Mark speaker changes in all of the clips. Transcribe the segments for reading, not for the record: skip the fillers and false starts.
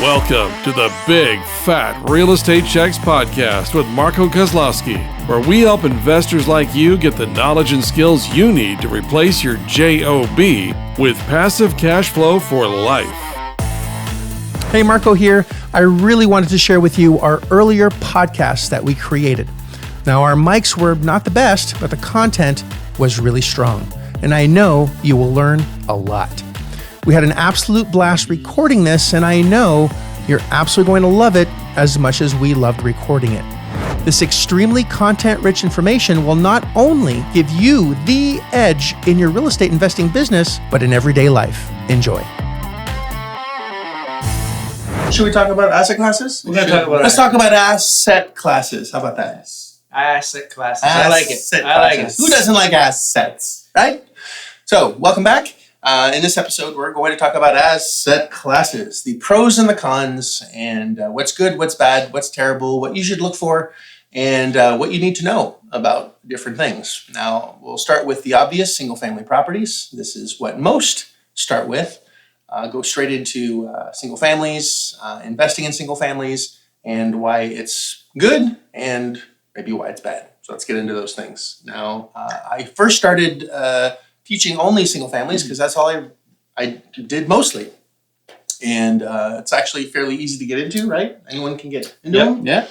Speaker 1: Welcome to the Big Fat Real Estate Checks podcast with Marco Kozlowski, where we help investors like you get the knowledge and skills you need to replace your JOB with passive cash flow for life.
Speaker 2: Hey, Marco here. I really wanted to share with you our earlier podcast that we created. Now, our mics were not the best, but the content was really strong, and I know you will learn a lot. We had an absolute blast recording this, and I know you're absolutely going to love it as much as we loved recording it. This extremely content-rich information will not only give you the edge in your real estate investing business, but in everyday life. Enjoy. Should we talk about asset classes? Let's talk about asset classes. How about that?
Speaker 3: Asset classes. I like it. I like it.
Speaker 2: Who doesn't like assets, right? So, welcome back. In this episode, we're going to talk about asset classes, the pros and the cons, and what's good, what's bad, what's terrible, what you should look for, and what you need to know about different things. Now, we'll start with the obvious, single-family properties. This is what most start with. Go straight into single families, investing in single families, and why it's good and maybe why it's bad. So let's get into those things. Now, I first started teaching only single families because that's all I did mostly. And it's actually fairly easy to get into, right? Anyone can get into them.
Speaker 3: Yeah.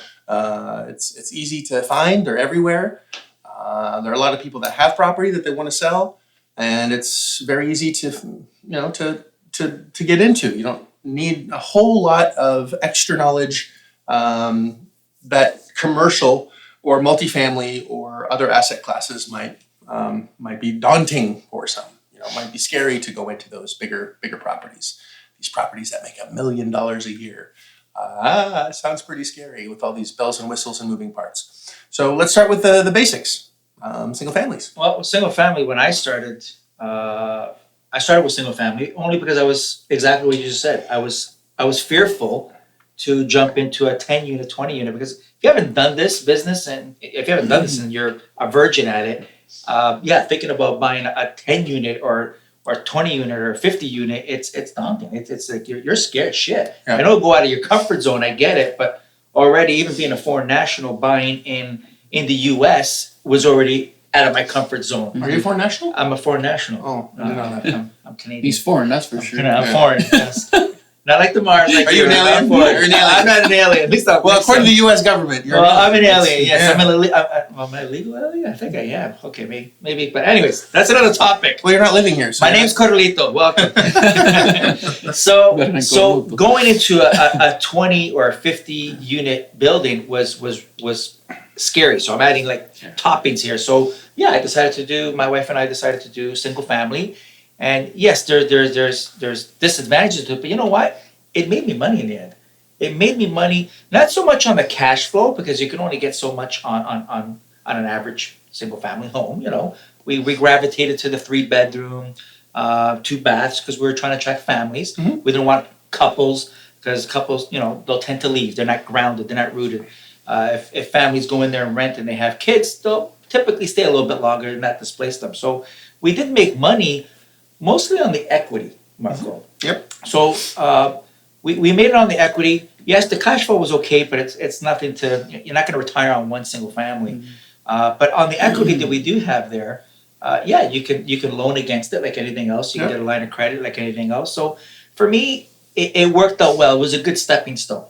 Speaker 2: It's easy to find. They're everywhere. There are a lot of people that have property that they want to sell, and it's very easy to get into. You don't need a whole lot of extra knowledge that commercial or multifamily or other asset classes might be daunting for some. It might be scary to go into those bigger properties. These properties that make $1 million a year. Sounds pretty scary with all these bells and whistles and moving parts. So let's start with the basics. Single families.
Speaker 3: Well, single family, when I started with single family only because I was exactly what you just said. I was fearful to jump into a 10 unit, 20 unit, because if you haven't done this business and you're a virgin at it, thinking about buying a 10 unit or 20 unit or 50 unit, it's daunting. It's like you're scared shit. Yeah. I know go out of your comfort zone, I get it, but already even being a foreign national, buying in the US was already out of my comfort zone.
Speaker 2: Are you a foreign national?
Speaker 3: I'm a foreign national.
Speaker 2: Oh, I didn't know that.
Speaker 3: I'm Canadian.
Speaker 4: He's foreign, that's for sure.
Speaker 3: I'm foreign, yes. Not like the Mars. Like
Speaker 2: Are you an alien?
Speaker 3: You're an alien. I'm not an alien. At least
Speaker 2: well, according to the U.S. government, you're
Speaker 3: I'm an alien. Yes,
Speaker 2: yeah.
Speaker 3: Am I a legal alien? I think I am. Okay, maybe. But anyways, that's another topic.
Speaker 2: Well, you're not living here. So
Speaker 3: my name's Carlito. Welcome. So going into a 20 or 50 unit building was scary. So I'm adding toppings here. So my wife and I decided to do single family. And yes, there's disadvantages to it, but you know what? It made me money in the end. It made me money, not so much on the cash flow, because you can only get so much on an average single family home. We gravitated to the 3-bedroom, 2 baths because we were trying to attract families. Mm-hmm. We didn't want couples because couples, they'll tend to leave. They're not grounded. They're not rooted. If families go in there and rent and they have kids, they'll typically stay a little bit longer and not displace them. So we did make money mostly on the equity, Marco.
Speaker 2: Mm-hmm. Yep.
Speaker 3: So we made it on the equity. Yes, the cash flow was okay, but it's nothing to. You're not going to retire on one single family. Mm-hmm. But on the equity that we do have there, you can loan against it like anything else. You can get a line of credit like anything else. So for me, it worked out well. It was a good stepping stone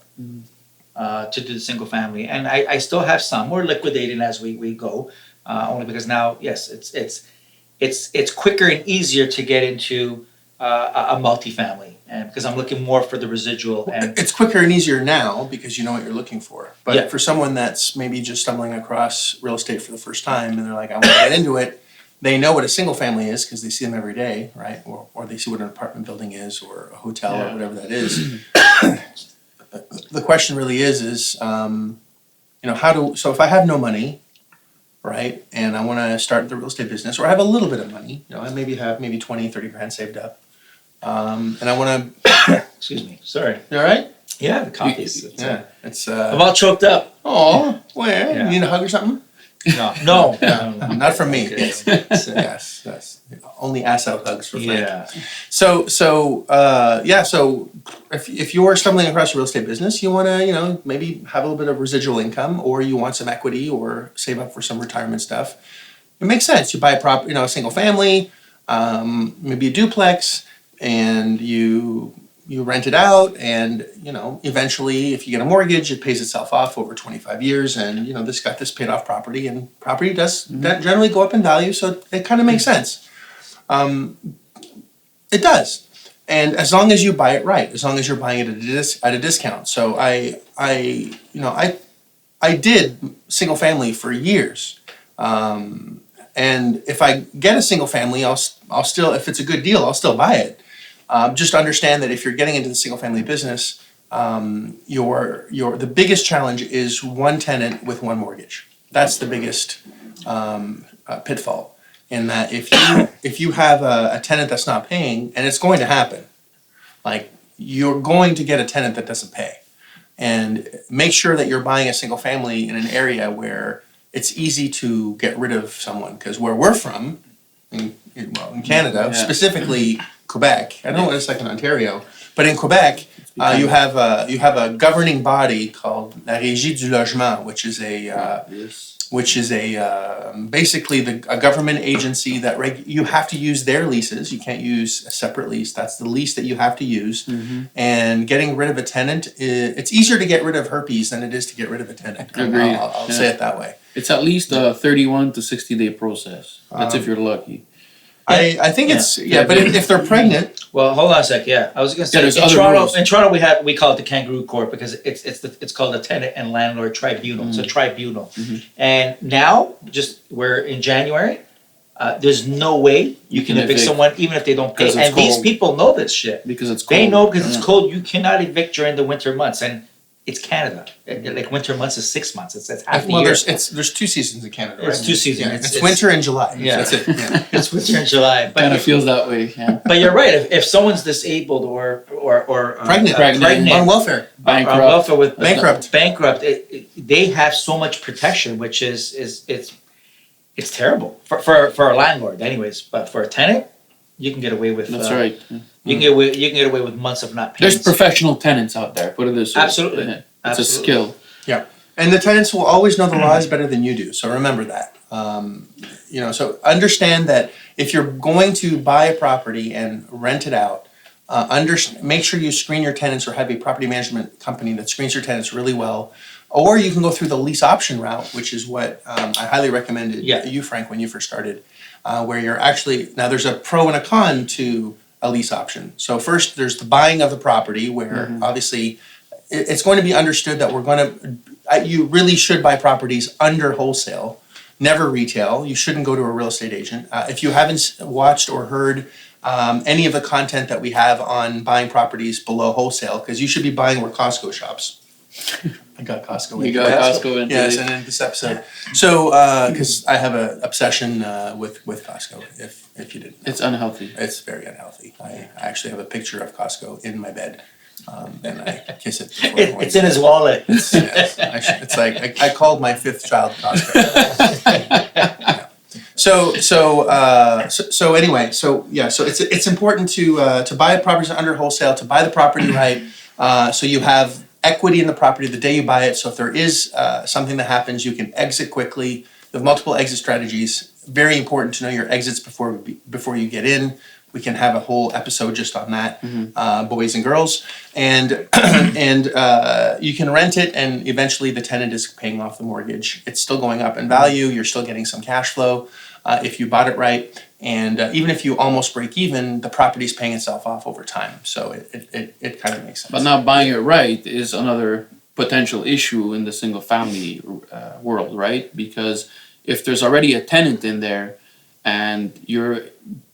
Speaker 3: to do the single family, and I still have some. We're liquidating as we go, only because now, yes, it's quicker and easier to get into a multifamily, and because I'm looking more for the residual. And
Speaker 2: it's quicker and easier now because you know what you're looking for. But for someone that's maybe just stumbling across real estate for the first time and they're like, I want to get into it, they know what a single family is because they see them every day, right? Or they see what an apartment building is or a hotel or whatever that is. The question really is so if I have no money, right, and I want to start the real estate business, or I have a little bit of money, I maybe 20, 30 grand saved up, and I want to...
Speaker 3: Excuse me, sorry.
Speaker 2: You all right?
Speaker 3: Yeah, the coffee.
Speaker 2: It's
Speaker 3: I'm all choked up.
Speaker 2: Oh, where? You need a hug or something?
Speaker 3: No.
Speaker 2: Not from me.
Speaker 3: Okay.
Speaker 2: Yes. Only ass out hugs for Frank.
Speaker 3: Yeah.
Speaker 2: So if you're stumbling across a real estate business, you want to, maybe have a little bit of residual income, or you want some equity, or save up for some retirement stuff. It makes sense. You buy a single family, maybe a duplex, and you rent it out, and eventually, if you get a mortgage, it pays itself off over 25 years, and this got this paid off property, and property does generally go up in value, so it kind of makes sense. It does, and as long as you buy it right, as long as you're buying it at a discount. So I did single family for years, and if I get a single family, I'll still, if it's a good deal, I'll still buy it. Just understand that if you're getting into the single family business, the biggest challenge is one tenant with one mortgage. That's the biggest pitfall. In that if you have a tenant that's not paying, and it's going to happen, like you're going to get a tenant that doesn't pay, and make sure that you're buying a single family in an area where it's easy to get rid of someone. Because where we're from, in Canada, specifically Quebec, I don't know what it's like in Ontario, but in Quebec, you have a governing body called La Régie du Logement, which is basically a government agency that you have to use their leases. You can't use a separate lease. That's the lease that you have to use. And getting rid of a tenant, it's easier to get rid of herpes than it is to get rid of a tenant.
Speaker 4: Agreed.
Speaker 2: I'll say it that way.
Speaker 4: It's at least a 31 to 60-day process. That's if you're lucky.
Speaker 2: I think it's but if they're pregnant.
Speaker 3: Well, hold on a sec. Yeah, I was gonna say
Speaker 4: there's
Speaker 3: in
Speaker 4: other
Speaker 3: Toronto.
Speaker 4: rules.
Speaker 3: In Toronto, we call it the kangaroo court because it's called the tenant and landlord tribunal. It's a tribunal, and now we're in January. There's no way you can evict someone even if they don't pay. And these people know this shit
Speaker 4: because it's cold.
Speaker 3: They know because it's cold. You cannot evict during the winter months, and it's Canada. Like winter months is 6 months. It's half the year.
Speaker 2: There's 2 seasons in Canada. Right?
Speaker 3: It's 2 seasons.
Speaker 2: Yeah, it's winter and July.
Speaker 3: Yeah,
Speaker 2: that's it. Yeah.
Speaker 3: It's winter and July.
Speaker 4: Kind of feels that way. Yeah.
Speaker 3: But you're right. If someone's disabled or
Speaker 2: pregnant on welfare,
Speaker 3: bankrupt, with
Speaker 2: bankrupt,
Speaker 3: they have so much protection, which is it's terrible for a landlord, anyways. But for a tenant, you can get away with.
Speaker 4: That's right.
Speaker 3: You can get away with months of not paying.
Speaker 4: There's professional tenants out there. Put it this way.
Speaker 3: Absolutely.
Speaker 4: It's a skill.
Speaker 2: Yeah, and the tenants will always know the laws better than you do. So remember that. So understand that if you're going to buy a property and rent it out, make sure you screen your tenants or have a property management company that screens your tenants really well. Or you can go through the lease option route, which is what I highly recommended you, Frank, when you first started, where you're actually, now there's a pro and a con to a lease option. So first, there's the buying of the property, where obviously it's going to be understood that you really should buy properties under wholesale, never retail. You shouldn't go to a real estate agent. If you haven't watched or heard any of the content that we have on buying properties below wholesale, because you should be buying where Costco shops. I got Costco.
Speaker 4: You got Costco in.
Speaker 2: Yes, and in this episode. So, because I have an obsession with Costco. If you didn't know.
Speaker 4: It's unhealthy.
Speaker 2: It's very unhealthy. I actually have a picture of Costco in my bed, and I kiss it.
Speaker 3: It's in his wallet.
Speaker 2: It's like I called my 5th child Costco. Yeah. So anyway, so it's important to buy properties under wholesale, to buy the property right, so you have equity in the property the day you buy it. So if there is something that happens, you can exit quickly. You have multiple exit strategies. Very important to know your exits before you get in. We can have a whole episode just on that, boys and girls. And you can rent it, and eventually the tenant is paying off the mortgage. It's still going up in value. You're still getting some cash flow if you bought it right. And even if you almost break even, the property's paying itself off over time. So it kind of makes sense.
Speaker 4: But now buying it right is another potential issue in the single family world, right? Because if there's already a tenant in there and you're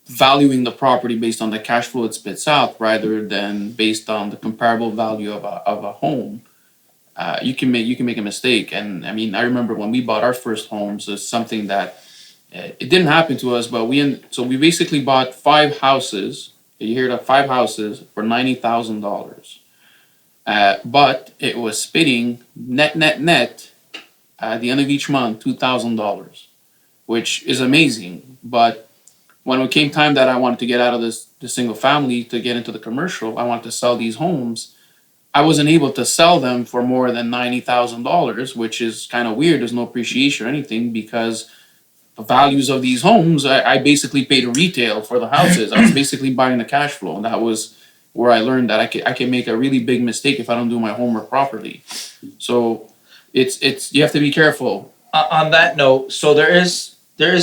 Speaker 4: valuing the property based on the cash flow it spits out rather than based on the comparable value of a home, you can make a mistake. And I mean, I remember when we bought our first homes, it's something that it didn't happen to us, but we basically bought 5 houses. You hear that, 5 houses for $90,000. But it was spitting net at the end of each month $2,000, which is amazing. But when it came time that I wanted to get out of the single family to get into the commercial, I wanted to sell these homes. I wasn't able to sell them for more than $90,000, which is kind of weird. There's no appreciation or anything because the values of these homes, I basically paid retail for the houses. I was basically buying the cash flow, and that was where I learned that I can make a really big mistake if I don't do my homework properly. So it's you have to be careful.
Speaker 3: On that note, so there is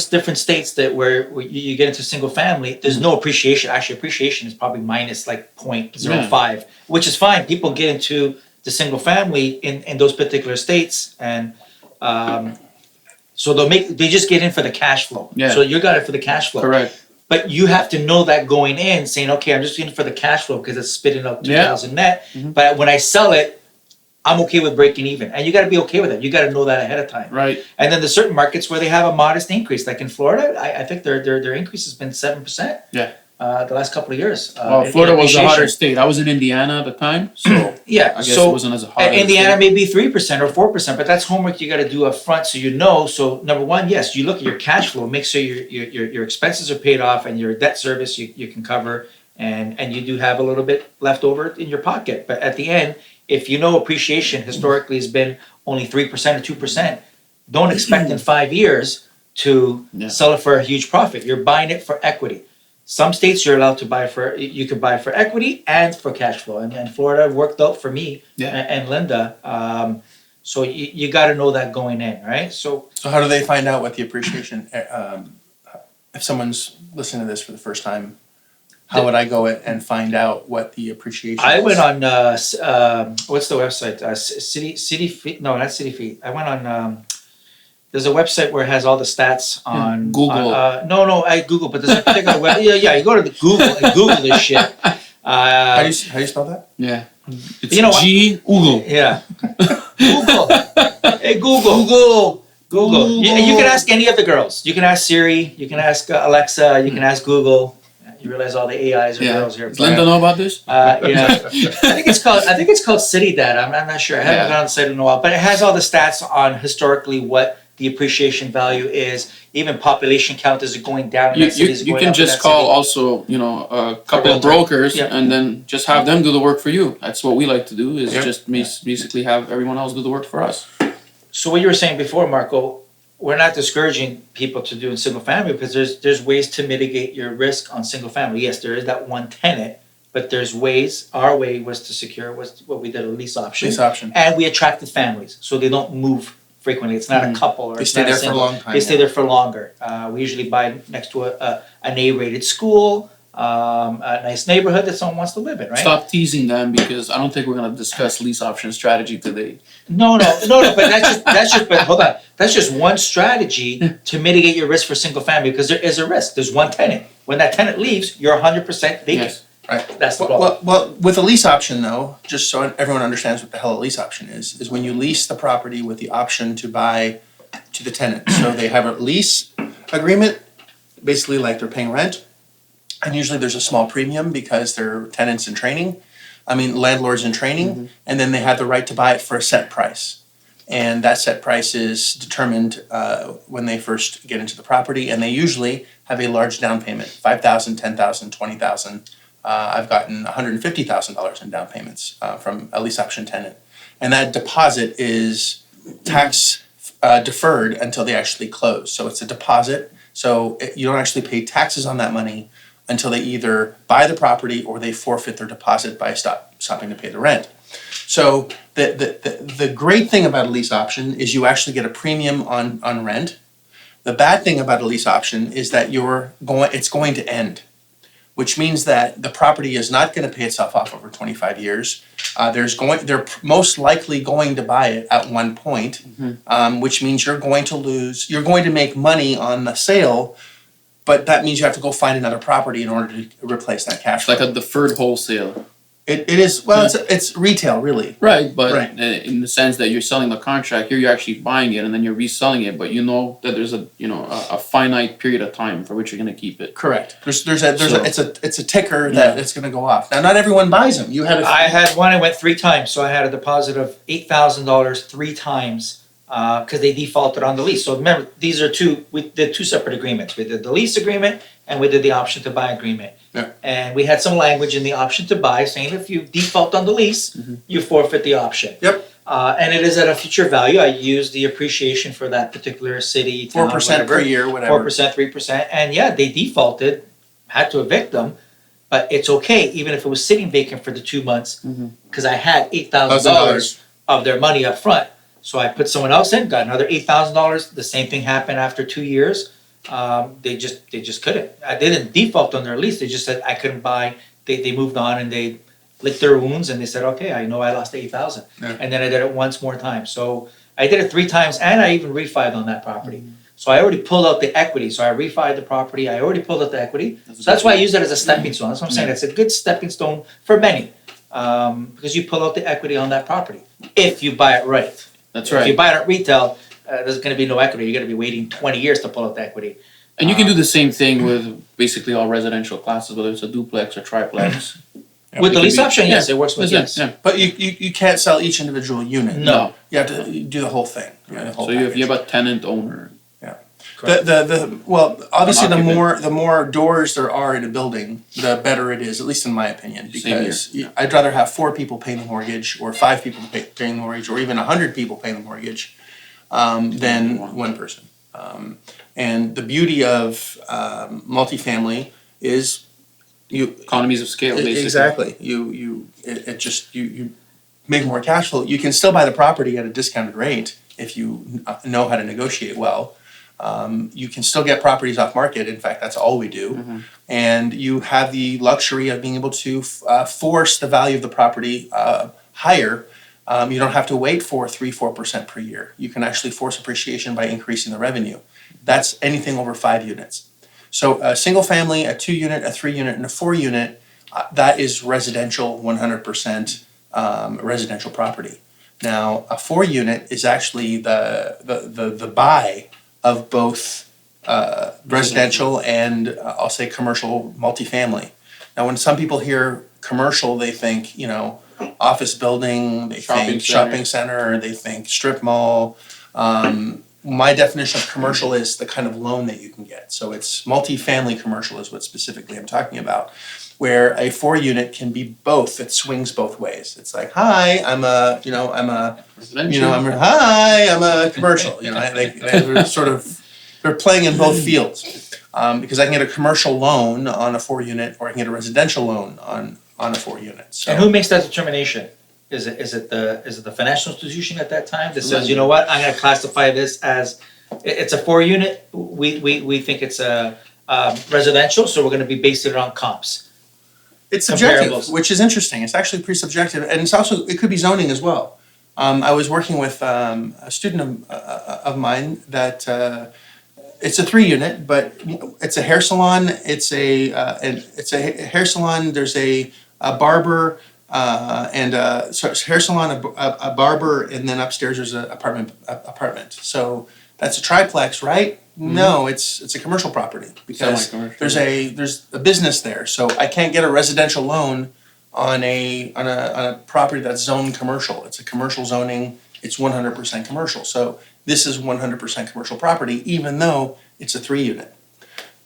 Speaker 3: different states that where you get into single family, there's no appreciation. Actually, appreciation is probably minus like 0.05, which is fine. People get into the single family in those particular states, and so they just get in for the cash flow.
Speaker 4: Yeah.
Speaker 3: So you got it for the cash flow.
Speaker 4: Correct.
Speaker 3: But you have to know that going in, saying, okay, I'm just in for the cash flow because it's spitting out 2,000 net.
Speaker 4: Mm-hmm.
Speaker 3: But when I sell it, I'm okay with breaking even. And you got to be okay with it. You got to know that ahead of time.
Speaker 4: Right.
Speaker 3: And then there's certain markets where they have a modest increase. Like in Florida, I think their increase has been 7%.
Speaker 4: Yeah.
Speaker 3: The last couple of years.
Speaker 4: Well, Florida was the hotter state. I was in Indiana at the time, so
Speaker 3: yeah,
Speaker 4: I guess it wasn't as hot.
Speaker 3: Indiana may be 3% or 4%, but that's homework you got to do up front so you know. So number one, yes, you look at your cash flow, make sure your expenses are paid off and your debt service you can cover, and you do have a little bit left over in your pocket. But at the end, if you know appreciation historically has been only 3% or 2%, don't expect in 5 years to sell it for a huge profit. You're buying it for equity. Some states you're allowed to you could buy for equity and for cash flow. And Florida worked out for me and Linda. So you got to know that going in, right? So
Speaker 2: how do they find out what the appreciation, if someone's listening to this for the first time, how would I go and find out what the appreciation
Speaker 3: I
Speaker 2: is?
Speaker 3: went on, what's the website? City Feet? No, not City Feet. I went on, there's a website where it has all the stats on
Speaker 4: Google.
Speaker 3: No, I Google, but there's a particular web. Yeah, you go to the Google and Google this shit.
Speaker 2: How do you spell that?
Speaker 4: Yeah. It's
Speaker 3: You know what?
Speaker 4: Google.
Speaker 3: Yeah. Google. Hey, Google. You can ask any of the girls. You can ask Siri. You can ask Alexa. You can ask Google. You realize all the AIs are girls here.
Speaker 4: Does Linda know about this?
Speaker 3: I think it's called City Data. I'm not sure. I haven't gone on the site in a while, but it has all the stats on historically what the appreciation value is. Even population count, is it going down?
Speaker 4: You can just call also, a couple of brokers and then just have them do the work for you. That's what we like to do, is just basically have everyone else do the work for us.
Speaker 3: So what you were saying before, Marco, we're not discouraging people to do in single family because there's ways to mitigate your risk on single family. Yes, there is that one tenant, but there's ways. Our way was to secure what we did, a lease option. And we attracted families so they don't move frequently. It's not a couple or
Speaker 2: they stay there for a long time.
Speaker 3: They stay there for longer. We usually buy next to an A-rated school, a nice neighborhood that someone wants to live in, right?
Speaker 4: Stop teasing them because I don't think we're going to discuss lease option strategy today.
Speaker 3: No, but but hold on. That's just one strategy to mitigate your risk for single family because there is a risk. There's one tenant. When that tenant leaves, you're 100% vacant.
Speaker 4: Yes.
Speaker 2: Right.
Speaker 3: That's the problem.
Speaker 2: Well, with a lease option though, just so everyone understands what the hell a lease option is when you lease the property with the option to buy to the tenant. So they have a lease agreement, basically like they're paying rent. And usually there's a small premium because they're landlords in training, and then they have the right to buy it for a set price. And that set price is determined when they first get into the property, and they usually have a large down payment, $5,000, $10,000, $20,000. I've gotten $150,000 in down payments from a lease option tenant. And that deposit is tax deferred until they actually close. So it's a deposit, so you don't actually pay taxes on that money until they either buy the property or they forfeit their deposit by stopping to pay the rent. So the great thing about a lease option is you actually get a premium on rent. The bad thing about a lease option is that it's going to end, which means that the property is not going to pay itself off over 25 years. They're most likely going to buy it at one point, which means you're going to make money on the sale, but that means you have to go find another property in order to replace that cash flow.
Speaker 4: It's like a deferred wholesale.
Speaker 2: It is, well, it's retail really.
Speaker 4: Right, but in the sense that you're selling the contract, here you're actually buying it and then you're reselling it, but you know that there's a finite period of time for which you're going to keep it.
Speaker 2: Correct. It's a ticker that it's going to go off. Now, not everyone buys them.
Speaker 3: I had one. I went 3 times, so I had a deposit of $8,000 3 times because they defaulted on the lease. So remember, we did two separate agreements. We did the lease agreement and we did the option to buy agreement.
Speaker 2: Yeah.
Speaker 3: And we had some language in the option to buy saying if you default on the lease, you forfeit the option.
Speaker 2: Yep.
Speaker 3: And it is at a future value. I use the appreciation for that particular city, town,
Speaker 2: 4% per year, whatever.
Speaker 3: 4%, 3%. And yeah, they defaulted, had to evict them, but it's okay, even if it was sitting vacant for the 2 months, because I had $8,000 of their money up front. So I put someone else in, got another $8,000. The same thing happened after 2 years. They just couldn't. They didn't default on their lease. They just said I couldn't buy. They moved on and they licked their wounds and they said, okay, I know I lost $8,000.
Speaker 2: Yeah.
Speaker 3: And then I did it once more time. So I did it 3 times and I even refied on that property. So I already pulled out the equity. So I refied the property. I already pulled out the equity. So that's why I use it as a stepping stone. That's what I'm saying. It's a good stepping stone for many, because you pull out the equity on that property if you buy it right.
Speaker 4: That's right.
Speaker 3: If you buy it at retail, there's going to be no equity. You're going to be waiting 20 years to pull out the equity.
Speaker 4: And you can do the same thing with basically all residential classes, whether it's a duplex or triplex.
Speaker 3: With the
Speaker 4: It
Speaker 3: lease
Speaker 4: can be-
Speaker 3: option, yes, it works with
Speaker 4: Yes.
Speaker 3: yes.
Speaker 4: Yeah.
Speaker 2: But you can't sell each individual unit.
Speaker 3: No.
Speaker 2: You have to do the whole thing. The whole
Speaker 4: So if you
Speaker 2: package.
Speaker 4: have a tenant owner,
Speaker 2: Well, obviously
Speaker 4: An
Speaker 2: the more doors there are in a building, the better it is, at least in my opinion,
Speaker 4: Same here.
Speaker 2: because I'd rather have 4 people paying the mortgage or 5 people paying the mortgage or even 100 people paying the mortgage than one person. And the beauty of multifamily is
Speaker 4: economies of scale, basically.
Speaker 2: exactly you make more cash flow. You can still buy the property at a discounted rate if you know how to negotiate well. You can still get properties off market. In fact, that's all we do. And you have the luxury of being able to force the value of the property higher. You don't have to wait for 3-4% per year. You can actually force appreciation by increasing the revenue. That's anything over 5 units. So a single family, a 2 unit, a 3 unit, and a 4 unit, that is residential, 100% residential property. Now, a 4 unit is actually the buy of both residential and I'll say commercial multifamily. Now, when some people hear commercial, they think, office building, they think shopping center, they think strip mall. My definition of commercial is the kind of loan that you can get. So it's multifamily commercial is what specifically I'm talking about, where a 4 unit can be both. It swings both ways. It's like, hi, I'm a commercial. They're playing in both fields, because I can get a commercial loan on a 4 unit, or I can get a residential loan on a 4 unit. So.
Speaker 3: And who makes that determination? Is it the financial institution at that time that says, you know what, I'm going to classify this as it's a 4 unit. We think it's a residential, so we're going to be based it on comps.
Speaker 2: It's subjective, which is interesting. It's actually pretty subjective, and it could be zoning as well. I was working with a student of mine that it's a 3 unit, but it's a hair salon. It's a hair salon. There's a barber. So it's hair salon, a barber, and then upstairs there's an apartment. So that's a triplex, right? No, it's a commercial property because there's a business there. So I can't get a residential loan on a property that's zoned commercial. It's a commercial zoning. It's 100% commercial. So this is 100% commercial property, even though it's a 3 unit.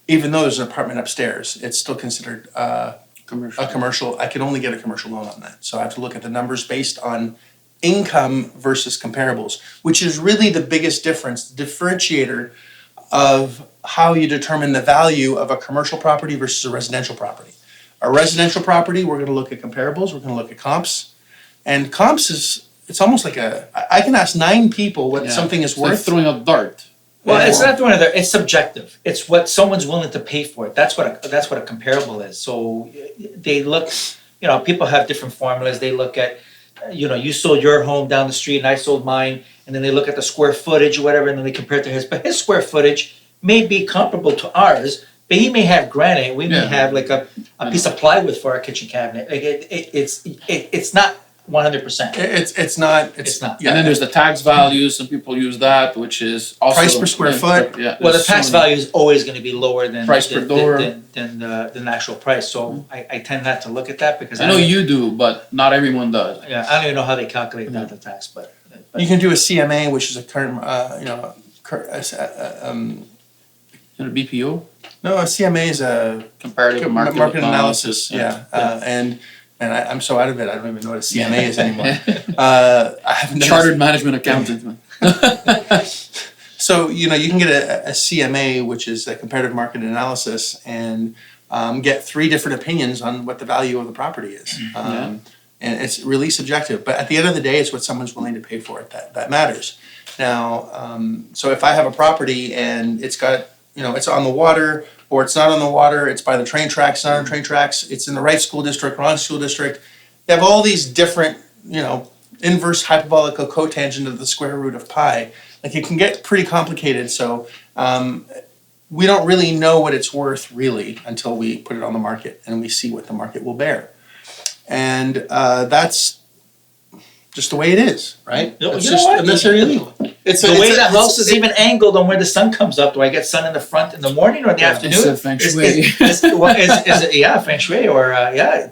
Speaker 2: Even though there's an apartment upstairs, it's still considered a commercial. I can only get a commercial loan on that. So I have to look at the numbers based on income versus comparables, which is really the biggest difference, the differentiator of how you determine the value of a commercial property versus a residential property. A residential property, we're going to look at comparables, we're going to look at comps. And comps it's almost like I can ask 9 people what something is worth.
Speaker 4: Like throwing a dart.
Speaker 3: Well, it's not throwing a dart, it's subjective. It's what someone's willing to pay for it. That's what a comparable is. So they look, people have different formulas. They look at, you sold your home down the street and I sold mine, and then they look at the square footage or whatever, and then they compare it to his. But his square footage may be comparable to ours, but he may have granite. We may have like a piece of plywood for our kitchen cabinet. Like it's not 100%.
Speaker 2: It's not.
Speaker 4: Yeah. And then there's the tax values. Some people use that, which is also
Speaker 2: price per square foot.
Speaker 4: Yeah.
Speaker 3: Well, the tax value is always going to be lower than
Speaker 4: price per door
Speaker 3: than the actual price. So I tend not to look at that because
Speaker 4: I know you do, but not everyone does.
Speaker 3: Yeah, I don't even know how they calculate that the tax, but
Speaker 2: You can do a CMA, which is a current,
Speaker 4: And a BPO,
Speaker 2: no, a CMA is a
Speaker 4: comparative
Speaker 2: market analysis. Yeah. I'm so out of it, I don't even know what a CMA is anymore. I haven't done
Speaker 4: chartered management accountant.
Speaker 2: So, you can get a CMA, which is a comparative market analysis, and get 3 different opinions on what the value of the property is. And it's really subjective. But at the end of the day, it's what someone's willing to pay for it that matters. Now, so if I have a property and it's got, it's on the water or it's not on the water, it's by the train tracks, not on train tracks, it's in the right school district, wrong school district. You have all these different, inverse hyperbolical cotangent of the square root of pi. Like it can get pretty complicated. So we don't really know what it's worth really until we put it on the market and we see what the market will bear. And that's just the way it is, right?
Speaker 3: It's the way the house is even angled on where the sun comes up. Do I get sun in the front in the morning or in the afternoon?
Speaker 4: It's feng shui.
Speaker 3: Is it feng shui or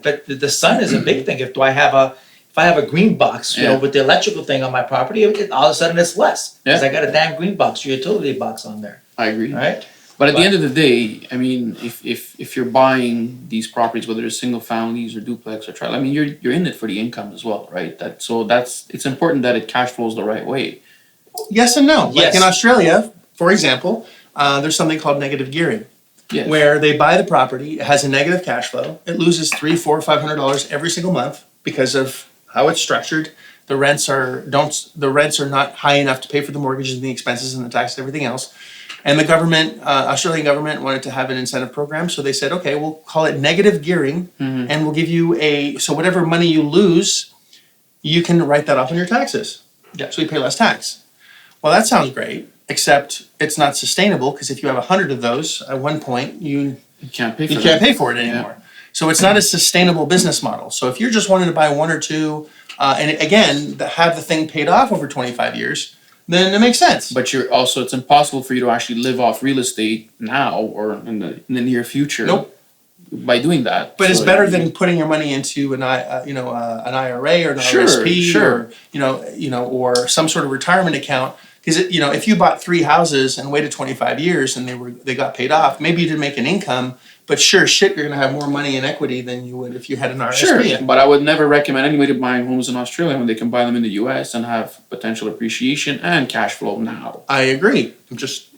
Speaker 3: but the sun is a big thing. If I have a green box, with the electrical thing on my property, all of a sudden it's less because I got a damn green box, utility box on there.
Speaker 4: I agree.
Speaker 3: Right.
Speaker 4: But at the end of the day, I mean, if you're buying these properties, whether it's single families or duplex or trailer, I mean, you're in it for the income as well, right? It's important that it cash flows the right way.
Speaker 2: Yes and no.
Speaker 3: Yes.
Speaker 2: Like in Australia, for example, there's something called negative gearing, where they buy the property, it has a negative cash flow, it loses $300, $400, $500 every single month because of how it's structured. The rents are not high enough to pay for the mortgages and the expenses and the tax and everything else. And the government, Australian government, wanted to have an incentive program, so they said, okay, we'll call it negative gearing, and we'll give you so whatever money you lose, you can write that off on your taxes.
Speaker 3: Yeah.
Speaker 2: So you pay less tax. Well, that sounds great, except it's not sustainable because if you have 100 of those, at one point you
Speaker 4: can't pay
Speaker 2: for it anymore. Yeah. So it's not a sustainable business model. So if you're just wanting to buy 1 or 2, and again, have the thing paid off over 25 years, then it makes sense.
Speaker 4: But it's impossible for you to actually live off real estate now or in the near future.
Speaker 2: Nope.
Speaker 4: By doing that.
Speaker 2: But it's better than putting your money into an IRA or an RSP or some sort of retirement account. Because if you bought 3 houses and waited 25 years and they got paid off, maybe you didn't make an income. But you're going to have more money in equity than you would if you had an RSP.
Speaker 4: Sure, but I would never recommend anybody buying homes in Australia when they can buy them in the U.S. and have potential appreciation and cash flow now.
Speaker 2: I agree. We're just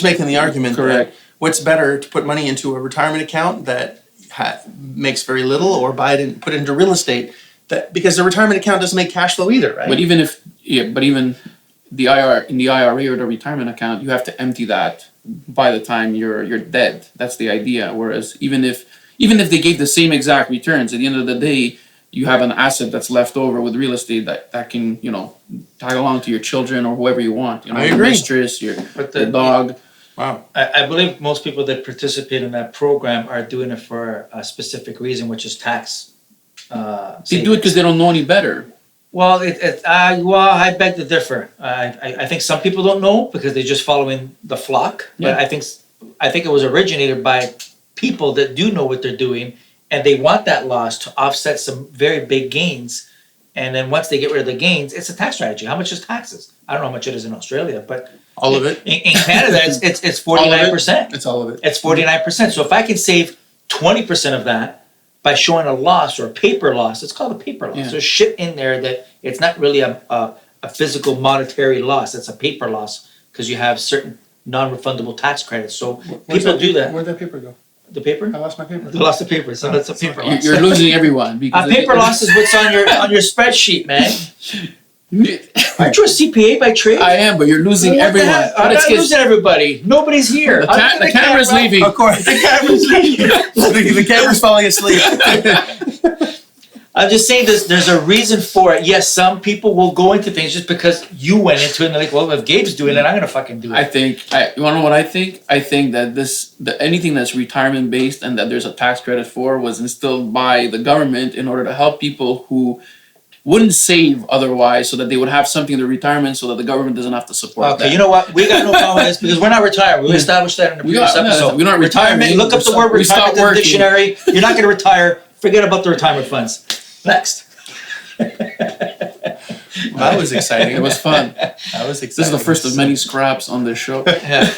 Speaker 2: making the argument.
Speaker 4: Correct.
Speaker 2: That what's better to put money into a retirement account that makes very little, or put it into real estate because the retirement account doesn't make cash flow either, right?
Speaker 4: But even the IRA or the retirement account, you have to empty that by the time you're dead. That's the idea. Whereas even if they gave the same exact returns, at the end of the day, you have an asset that's left over with real estate that can tag along to your children or whoever you want.
Speaker 2: I agree.
Speaker 4: Your mistress, your dog.
Speaker 2: Wow.
Speaker 3: I believe most people that participate in that program are doing it for a specific reason, which is tax.
Speaker 4: They do it because they don't know any better.
Speaker 3: Well, I beg to differ. I think some people don't know because they're just following the flock. But I think it was originated by people that do know what they're doing, and they want that loss to offset some very big gains. And then once they get rid of the gains, it's a tax strategy. How much is taxes? I don't know how much it is in Australia, but
Speaker 2: all of it.
Speaker 3: In Canada, it's 49%.
Speaker 2: It's all of it.
Speaker 3: It's 49%. So if I can save 20% of that by showing a loss or a paper loss, it's called a paper loss. There's shit in there that it's not really a physical monetary loss. It's a paper loss because you have certain non-refundable tax credits. So people do that.
Speaker 2: Where'd that paper go?
Speaker 3: The paper?
Speaker 2: I lost my paper.
Speaker 3: You lost the paper, so that's a paper loss.
Speaker 4: You're losing everyone. Because
Speaker 3: paper loss is what's on your spreadsheet, man. Aren't you a CPA by trade?
Speaker 4: I am, but you're losing everyone.
Speaker 3: I'm not losing everybody. Nobody's here.
Speaker 4: The camera's leaving.
Speaker 2: Of course, the camera's leaving. The camera's falling asleep.
Speaker 3: I'm just saying there's a reason for it. Yes, some people will go into things just because you went into it and they're like, well, if Gabe's doing it, I'm gonna fucking do it.
Speaker 4: You wanna know what I think? I think that anything that's retirement based and that there's a tax credit for was instilled by the government in order to help people who wouldn't save otherwise, so that they would have something in their retirement, so that the government doesn't have to support that.
Speaker 3: You know what? We got no problem with this because we're not retired. We established that in the previous episode.
Speaker 4: We're not
Speaker 3: retirement. Look up the word retirement in the dictionary. You're not going to retire. Forget about the retirement funds. Next.
Speaker 2: That was exciting.
Speaker 4: It was fun.
Speaker 2: That was exciting.
Speaker 4: This is the first of many scraps on this show.
Speaker 3: Yeah.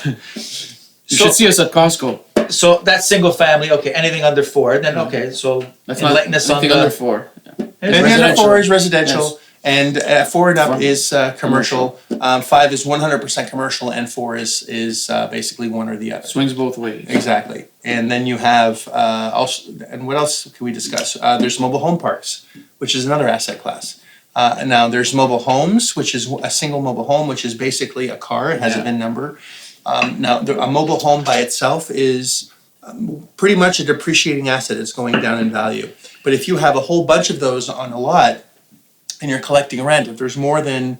Speaker 4: You should see us at Costco.
Speaker 3: So that's single family. Okay, anything under 4, then okay. So
Speaker 4: That's not
Speaker 3: enlighten us on
Speaker 4: anything under 4.
Speaker 2: Anything under 4 is residential.
Speaker 4: Yes.
Speaker 2: And 4 and up
Speaker 4: From-
Speaker 2: is commercial. 5 is 100% commercial, and 4 is basically one or the other.
Speaker 4: Swings both ways.
Speaker 2: Exactly. And then you have also, and what else can we discuss? There's mobile home parks, which is another asset class. Now there's mobile homes, which is a single mobile home, which is basically a car. It has a VIN number. Now a mobile home by itself is pretty much a depreciating asset. It's going down in value. But if you have a whole bunch of those on a lot, and you're collecting rent, if there's more than,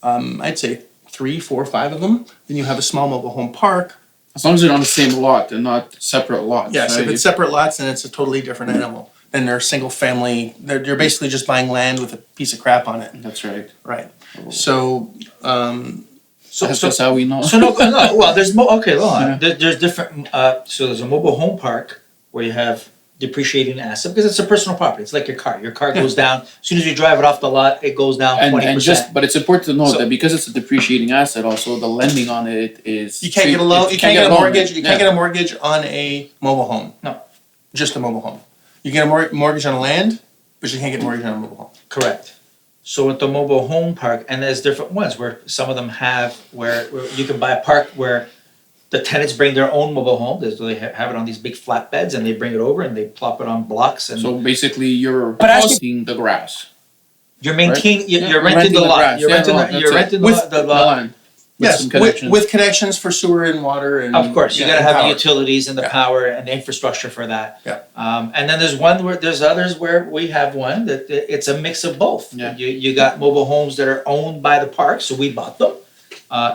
Speaker 2: I'd say 3, 4, 5 of them, then you have a small mobile home park.
Speaker 4: As long as they're on the same lot and not separate lots.
Speaker 2: Yes,
Speaker 4: right?
Speaker 2: if it's separate lots, then it's a totally different animal. Then they're single family, you're basically just buying land with a piece of crap on it.
Speaker 4: That's right.
Speaker 2: Right. So,
Speaker 4: That's just how we know.
Speaker 3: So no, well, there's okay, hold on. There's different. So there's a mobile home park where you have depreciating asset because it's a personal property. It's like your car. Your car goes down as soon as you drive it off the lot. It goes down 20%.
Speaker 4: But it's important to note
Speaker 3: So-
Speaker 4: that because it's a depreciating asset, also the lending on it is
Speaker 2: you can't get a loan, you can't get a
Speaker 4: loan.
Speaker 2: mortgage, you can't
Speaker 4: Yeah.
Speaker 2: get a mortgage on a mobile home.
Speaker 3: No.
Speaker 2: Just a mobile home. You get a mortgage on land, but you can't get a mortgage on a mobile home.
Speaker 3: Correct. So with the mobile home park, and there's different ones where some of them have where you can buy a park where the tenants bring their own mobile home. They have it on these big flatbeds and they bring it over and they plop it on blocks and
Speaker 4: So basically, you're
Speaker 3: But actually-
Speaker 4: costing the grass.
Speaker 3: you're maintaining.
Speaker 4: Yeah,
Speaker 3: You're renting the lot.
Speaker 4: grass.
Speaker 3: You're
Speaker 4: Yeah,
Speaker 3: renting.
Speaker 4: well,
Speaker 3: You're
Speaker 4: that's it.
Speaker 3: renting
Speaker 2: With
Speaker 3: the
Speaker 4: The
Speaker 3: lot.
Speaker 4: land. With
Speaker 2: Yes,
Speaker 4: some connections.
Speaker 2: with connections for sewer and water and.
Speaker 3: Of course, you
Speaker 2: yeah,
Speaker 3: gotta
Speaker 2: and
Speaker 3: have the
Speaker 2: power.
Speaker 3: utilities and the
Speaker 2: Yeah.
Speaker 3: power and the infrastructure for that.
Speaker 2: Yeah.
Speaker 3: And then there's others where we have one that it's a mix of both.
Speaker 4: Yeah.
Speaker 3: You got mobile homes that are owned by the park, so we bought them,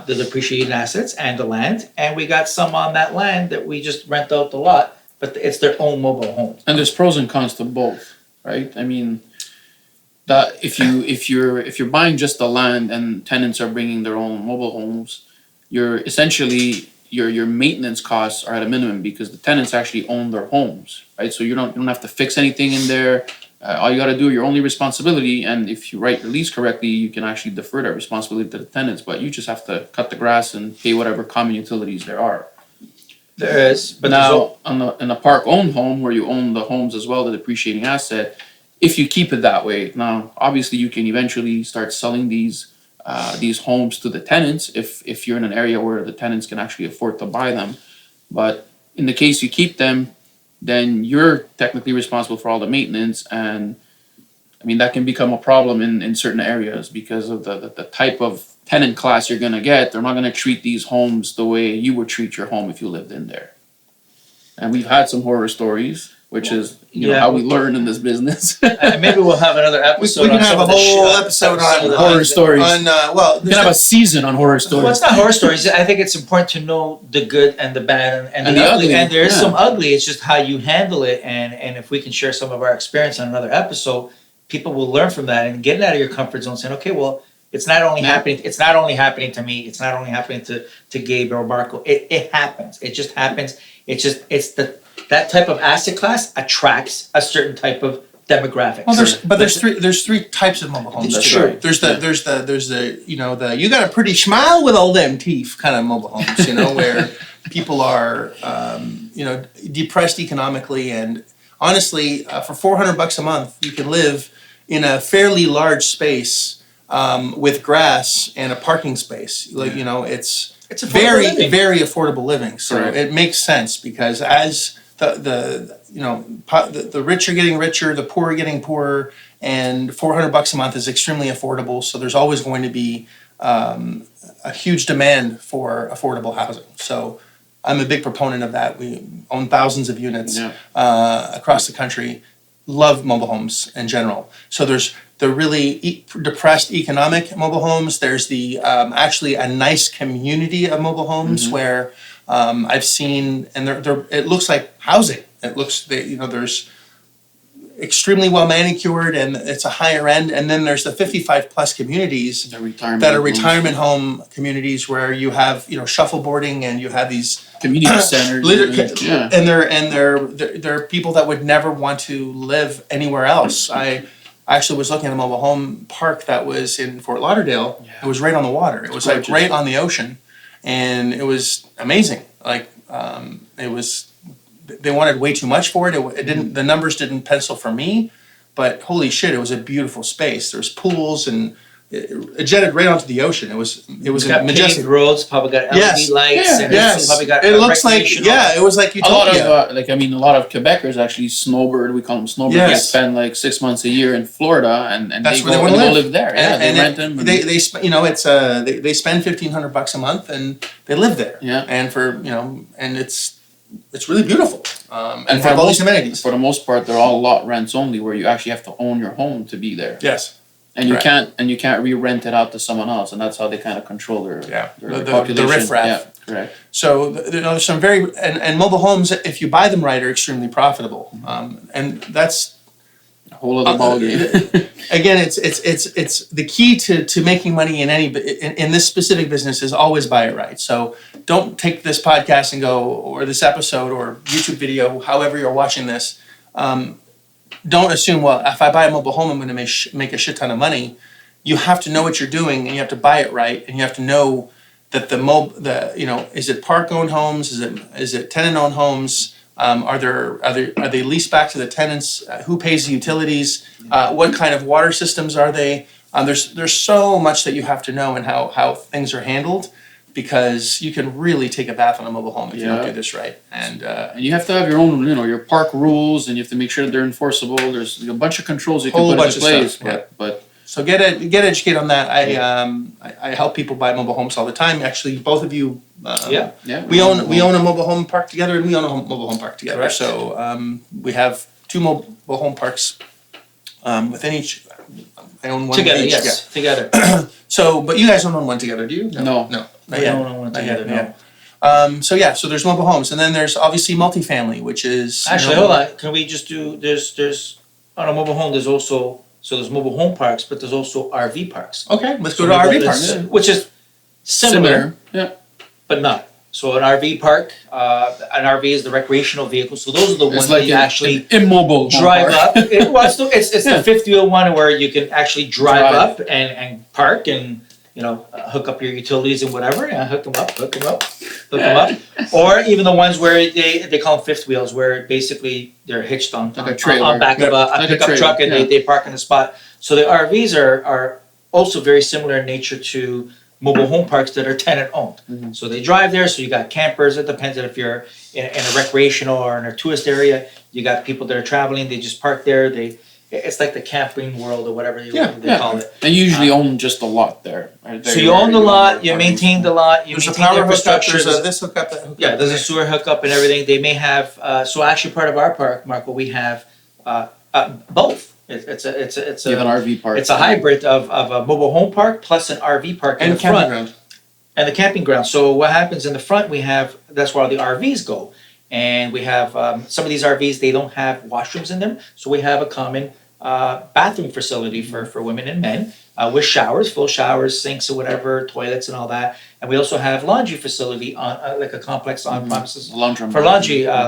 Speaker 3: the depreciated assets and the land, and we got some on that land that we just rent out the lot, but it's their own mobile home.
Speaker 4: And there's pros and cons to both, right? I mean, that if you're buying just the land and tenants are bringing their own mobile homes, you're essentially your maintenance costs are at a minimum because the tenants actually own their homes, right? So you don't have to fix anything in there. All you got to do, your only responsibility, and if you write your lease correctly, you can actually defer that responsibility to the tenants. But you just have to cut the grass and pay whatever common utilities there are.
Speaker 3: There is, but
Speaker 4: Now, in a park-owned home where you own the homes as well, the depreciating asset, if you keep it that way, now obviously you can eventually start selling these homes to the tenants if you're in an area where the tenants can actually afford to buy them. But in the case you keep them, then you're technically responsible for all the maintenance, and I mean that can become a problem in certain areas because of the type of tenant class you're gonna get. They're not gonna treat these homes the way you would treat your home if you lived in there. And we've had some horror stories, which is how we learn in this business.
Speaker 3: maybe we'll have another episode.
Speaker 2: We can
Speaker 3: on
Speaker 2: have
Speaker 3: some
Speaker 2: a
Speaker 3: of the
Speaker 2: whole
Speaker 3: shit-
Speaker 2: episode
Speaker 3: some of the-
Speaker 4: horror stories.
Speaker 2: On
Speaker 4: We can have a season on horror stories.
Speaker 3: Well, it's not horror stories. I think it's important to know the good and the bad and the ugly. And there is some ugly. It's just how you handle it. And if we can share some of our experience on another episode, people will learn from that and getting out of your comfort zone, saying, "Okay, well, it's not only happening. It's not only happening to me. It's not only happening to Gabe or Marco. It happens. It just happens. It's that type of asset class attracts a certain type of demographic.
Speaker 2: Well, there's three types of mobile homes.
Speaker 3: That's
Speaker 2: too.
Speaker 3: right.
Speaker 2: There's the you got a pretty smile with all them teeth kind of mobile homes, where people are depressed economically, and honestly, for $400 a month, you can live in a fairly large space with grass and a parking space. It's
Speaker 3: affordable
Speaker 2: very
Speaker 3: living.
Speaker 2: very affordable living. So
Speaker 4: Correct.
Speaker 2: it makes sense because as the rich are getting richer, the poor are getting poorer, and $400 a month is extremely affordable. So there's always going to be a huge demand for affordable housing. So I'm a big proponent of that. We own thousands of units across the country. Love mobile homes in general. So there's the really depressed economic mobile homes. There's the actually a nice community of mobile homes where I've seen, and it looks like housing. It looks there's extremely well manicured and it's a higher end. And then there's the 55 plus communities that are retirement home communities where you have shuffleboarding and you have these
Speaker 4: community centers.
Speaker 2: and they're people that would never want to live anywhere else. I I actually was looking at a mobile home park that was in Fort Lauderdale.
Speaker 4: Yeah.
Speaker 2: It was right on the water. It was like
Speaker 4: gorgeous.
Speaker 2: right on the ocean, and it was amazing. Like it was. They wanted way too much for it. It didn't. The numbers didn't pencil for me, but holy shit, it was a beautiful space. There's pools and it jetted right onto the ocean. It was
Speaker 3: It's got
Speaker 2: majestic.
Speaker 3: paved roads, probably got LED
Speaker 2: Yes.
Speaker 3: lights,
Speaker 4: Yeah.
Speaker 3: and
Speaker 2: Yes,
Speaker 3: it's probably got
Speaker 2: it looks like
Speaker 3: recreational-
Speaker 2: it was like
Speaker 4: A lot
Speaker 2: utopia.
Speaker 4: of a lot of Quebecers actually snowbird. We call them snowbirds.
Speaker 2: Yes.
Speaker 4: They spend like 6 months a year in Florida, and
Speaker 2: That's
Speaker 4: they
Speaker 2: where
Speaker 4: go
Speaker 2: they
Speaker 4: and
Speaker 2: wanna
Speaker 4: go
Speaker 2: live.
Speaker 4: live there. Yeah, they rent them. And
Speaker 2: It's they spend $1,500 a month and they live there.
Speaker 4: Yeah.
Speaker 2: And and it's really beautiful. And
Speaker 4: for
Speaker 2: have
Speaker 4: the
Speaker 2: all
Speaker 4: most,
Speaker 2: these amenities.
Speaker 4: for the most part, they're all lot rents only, where you actually have to own your home to be there,
Speaker 2: Yes.
Speaker 4: and you
Speaker 2: Correct.
Speaker 4: can't re-rent it out to someone else, and that's how they kind of control their
Speaker 2: The
Speaker 4: population.
Speaker 2: riffraff.
Speaker 4: Yeah, correct.
Speaker 2: So there's some and mobile homes, if you buy them right, are extremely profitable. And that's
Speaker 4: A whole other ballgame.
Speaker 2: again, it's the key to making money in this specific business is always buy it right. So don't take this podcast and go, or this episode or YouTube video, however you're watching this. Don't assume, well, if I buy a mobile home, I'm going to make a shit ton of money. You have to know what you're doing, and you have to buy it right, and you have to know that is it park-owned homes? Is it tenant-owned homes? Are they leased back to the tenants? Who pays the utilities? What kind of water systems are they? There's so much that you have to know and how things are handled, because you can really take a bath on a mobile home if you don't
Speaker 4: Yeah.
Speaker 2: do this right. And
Speaker 4: And you have to have your own, your park rules, and you have to make sure that they're enforceable. There's a bunch of controls you can
Speaker 2: Whole
Speaker 4: put
Speaker 2: bunch
Speaker 4: into
Speaker 2: of
Speaker 4: place,
Speaker 2: stuff,
Speaker 4: but
Speaker 2: so get educated on that. I help people buy mobile homes all the time. Actually, both of you.
Speaker 3: Yeah.
Speaker 4: yeah,
Speaker 2: We own a mobile home park together, and we own a mobile home park together.
Speaker 3: Correct.
Speaker 2: So we have 2 mobile home parks within each. I own one
Speaker 3: Together,
Speaker 2: each.
Speaker 3: yes, together.
Speaker 2: Yeah. So, but you guys don't own one together, do you?
Speaker 4: No.
Speaker 2: No.
Speaker 3: We
Speaker 2: Not yet.
Speaker 3: don't own one
Speaker 2: Not yet,
Speaker 3: together,
Speaker 2: yeah.
Speaker 3: no.
Speaker 2: So there's mobile homes, and then there's obviously multifamily, which is
Speaker 3: Actually, hold on. Can we just do? There's on a mobile home. There's mobile home parks, but there's also RV parks.
Speaker 2: Okay, let's go
Speaker 3: So
Speaker 2: to RV
Speaker 3: there's-
Speaker 2: parks.
Speaker 3: which is similar,
Speaker 4: Yeah.
Speaker 3: but not. So an RV park, an RV is the recreational vehicle. So those are the ones
Speaker 4: It's like
Speaker 3: that you actually
Speaker 4: an immobile home
Speaker 3: drive
Speaker 4: park.
Speaker 3: up. It's
Speaker 4: Yeah.
Speaker 3: the fifth wheel one where you can actually drive
Speaker 4: Drive.
Speaker 3: up and park and hook up your utilities and whatever, and hook them up. Or even the ones where they call them fifth wheels, where basically they're hitched on
Speaker 4: Like a trailer.
Speaker 3: on back of a
Speaker 4: Like a
Speaker 3: pickup
Speaker 4: trailer,
Speaker 3: truck, and
Speaker 4: yeah.
Speaker 3: they park in the spot. So the RVs are also very similar in nature to mobile home parks that are tenant owned.
Speaker 4: Mhm.
Speaker 3: So they drive there. So you got campers. It depends on if you're in a recreational or in a tourist area. You got people that are traveling. They just park there. It's like the camping world or whatever they call it.
Speaker 4: And you usually own just a lot there. Right?
Speaker 3: So you own the lot, you maintain the lot, you
Speaker 2: There's a
Speaker 3: maintain the
Speaker 2: power hookup.
Speaker 3: infrastructure.
Speaker 2: There's this hookup. That hookup.
Speaker 3: Yeah, there's a sewer hookup and everything. They may have. So actually, part of our park, Marco, we have both. It's
Speaker 4: You have an
Speaker 3: a
Speaker 4: RV park.
Speaker 3: it's a hybrid of a mobile home park plus an RV park in
Speaker 2: And
Speaker 3: the front.
Speaker 2: campground.
Speaker 3: And the camping ground. So what happens in the front? That's where all the RVs go, and we have some of these RVs. They don't have washrooms in them, so we have a common bathroom facility for women and men with showers, full showers, sinks or whatever, toilets and all that. And we also have laundry facility on like a complex on premises
Speaker 4: Laundromat.
Speaker 3: for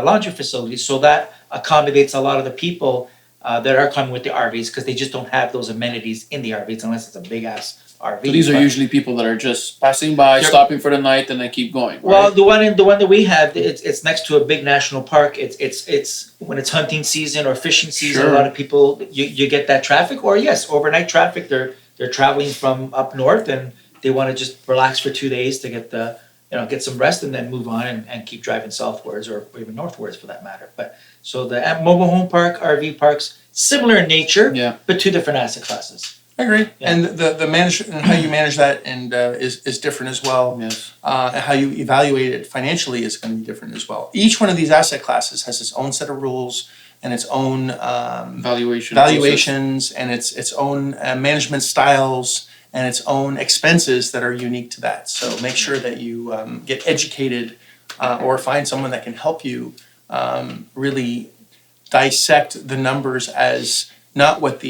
Speaker 3: laundry facilities. So that accommodates a lot of the people that are coming with the RVs because they just don't have those amenities in the RVs unless it's a big ass RV.
Speaker 4: So these are
Speaker 3: But-
Speaker 4: usually people that are just passing by,
Speaker 3: Yep.
Speaker 4: stopping for the night, and then keep going. Right?
Speaker 3: Well, the one that we have, it's next to a big national park. It's when it's hunting season or fishing season.
Speaker 4: Sure.
Speaker 3: A lot of people you get that traffic, or yes, overnight traffic. They're traveling from up north and they want to just relax for 2 days to get some rest and then move on and keep driving southwards or even northwards for that matter. But so the mobile home park, RV parks, similar in nature,
Speaker 4: Yeah.
Speaker 3: but 2 different asset classes.
Speaker 2: I agree.
Speaker 3: Yeah.
Speaker 2: And the management and how you manage that and is different as well.
Speaker 4: Yes.
Speaker 2: And how you evaluate it financially is going to be different as well. Each one of these asset classes has its own set of rules and its own valuations and its own management styles and its own expenses that are unique to that. So make sure that you get educated or find someone that can help you really dissect the numbers as not what